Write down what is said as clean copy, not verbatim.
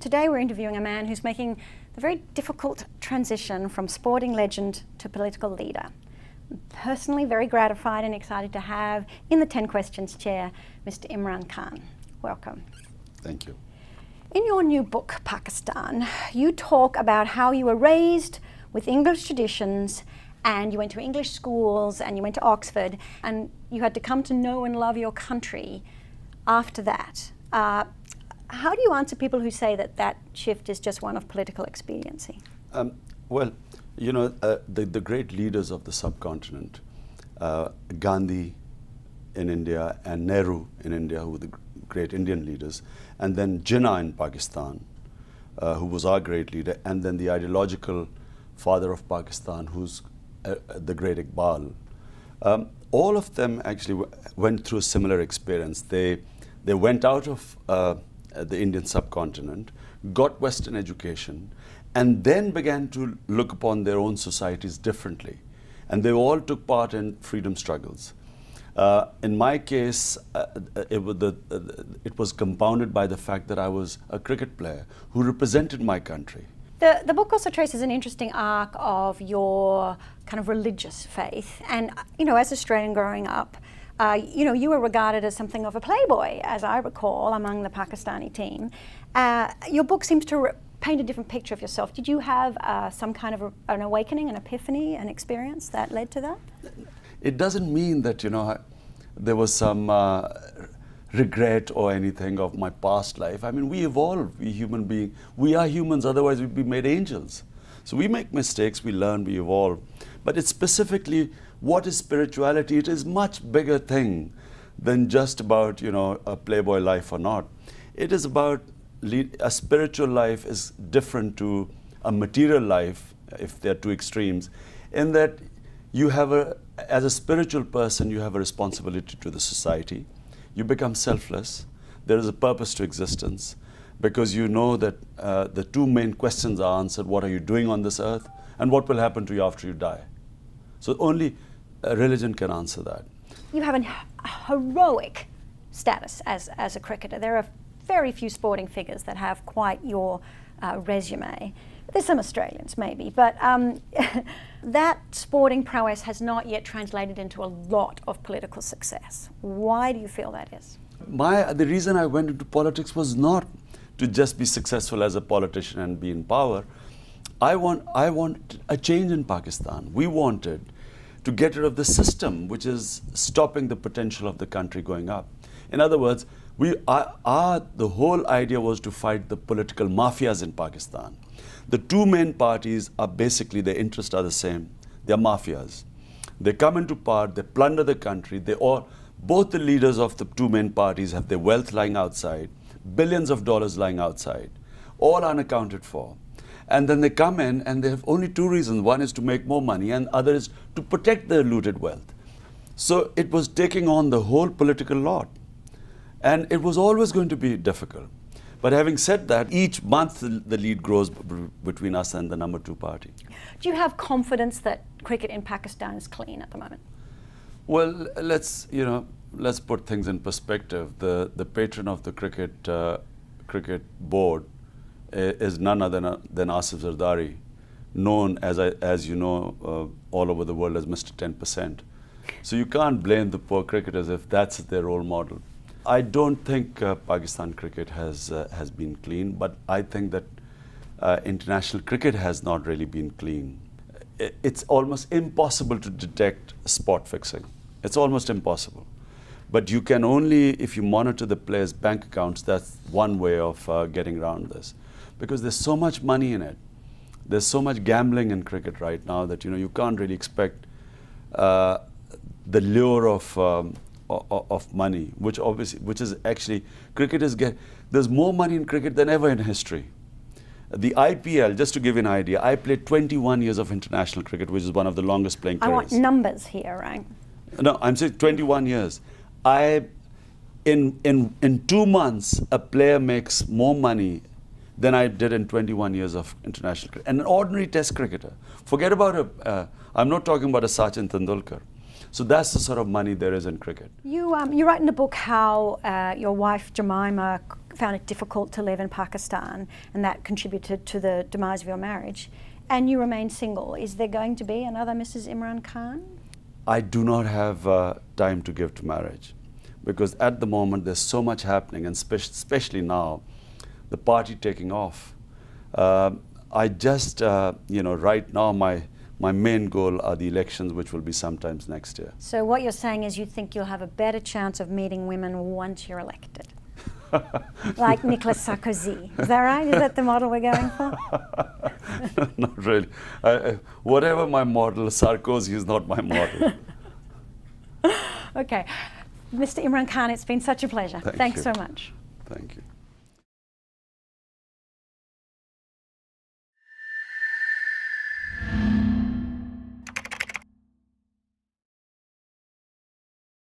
today we're interviewing a man who's making the very difficult transition from sporting legend to political leader. I'm personally very gratified and excited to have in the 10 Questions chair, Mr. Imran Khan. Welcome. Thank you. In your new book, Pakistan, you talk about how you were raised with English traditions and you went to English schools and you went to Oxford and you had to come to know and love your country after that. How do you answer people who say that that shift is just one of political expediency? Well, you know, the great leaders of the subcontinent, Gandhi in India and Nehru in India, who were the great Indian leaders, and then Jinnah in Pakistan, who was our great leader, and then the ideological father of Pakistan, who's the great Iqbal. All of them actually went through a similar experience. They went out of the Indian subcontinent, got Western education, and then began to look upon their own societies differently. And they all took part in freedom struggles. In my case, it was compounded by the fact that I was a cricket player who represented my country. The book also traces an interesting arc of your kind of religious faith. And, you know, as Australian growing up, you know, you were regarded as something of a playboy, as I recall, among the Pakistani team. Your book seems to paint a different picture of yourself. Did you have some kind of an awakening, an epiphany, an experience that led to that? It doesn't mean that, you know, there was some regret or anything of my past life. I mean, we evolve, we human beings. We are humans, otherwise we'd be made angels. So we make mistakes, we learn, we evolve. But it's specifically, what is spirituality? It is much bigger thing than just about, you know, a playboy life or not. It is about a spiritual life is different to a material life, if they're two extremes, in that you have as a spiritual person, you have a responsibility to the society. You become selfless. There is a purpose to existence because you know that the two main questions are answered. What are you doing on this earth? And what will happen to you after you die? So only religion can answer that. You have a heroic status as a cricketer. There are very few sporting figures that have quite your resume. There's some Australians maybe, but that sporting prowess has not yet translated into a lot of political success. Why do you feel that is? The reason I went into politics was not to just be successful as a politician and be in power. I want a change in Pakistan. We wanted to get rid of the system which is stopping the potential of the country going up. In other words, the whole idea was to fight the political mafias in Pakistan. The two main parties are basically, their interests are the same. They are mafias. They come into power, they plunder the country. Both the leaders of the two main parties have their wealth lying outside, billions of dollars lying outside, all unaccounted for. And then they come in and they have only two reasons. One is to make more money and other is to protect their looted wealth. So it was taking on the whole political lot. And it was always going to be difficult. But having said that, each month the lead grows between us and the number 2 party. Do you have confidence that cricket in Pakistan is clean at the moment? Well, let's put things in perspective. The patron of the cricket board is none other than Asif Zardari, known as you know all over the world as Mr. 10%. So you can't blame the poor cricketers if that's their role model. I don't think Pakistan cricket has been clean, but I think that international cricket has not really been clean. It's almost impossible to detect spot fixing. It's almost impossible. But you can only, if you monitor the players' bank accounts, that's one way of getting around this. Because there's so much money in it. There's so much gambling in cricket right now that you can't really expect the lure of money, which is actually, there's more money in cricket than ever in history. The IPL, just to give you an idea, I played 21 years of international cricket, which is one of the longest playing careers. I want numbers here, right? No, I'm saying 21 years. In 2 months, a player makes more money than I did in 21 years of international cricket. And an ordinary test cricketer. Forget about I'm not talking about a Sachin Tendulkar. So that's the sort of money there is in cricket. You write in the book how your wife Jemima found it difficult to live in Pakistan, and that contributed to the demise of your marriage, and you remain single. Is there going to be another Mrs. Imran Khan? I do not have time to give to marriage, because at the moment there's so much happening, and especially now, the party taking off. I just, right now my main goal are the elections, which will be sometimes next year. So what you're saying is you think you'll have a better chance of meeting women once you're elected? Like Nicolas Sarkozy. Is that right? Is that the model we're going for? Not really. Whatever my model, Sarkozy is not my model. Okay. Mr. Imran Khan, it's been such a pleasure. Thanks so much. Thank you.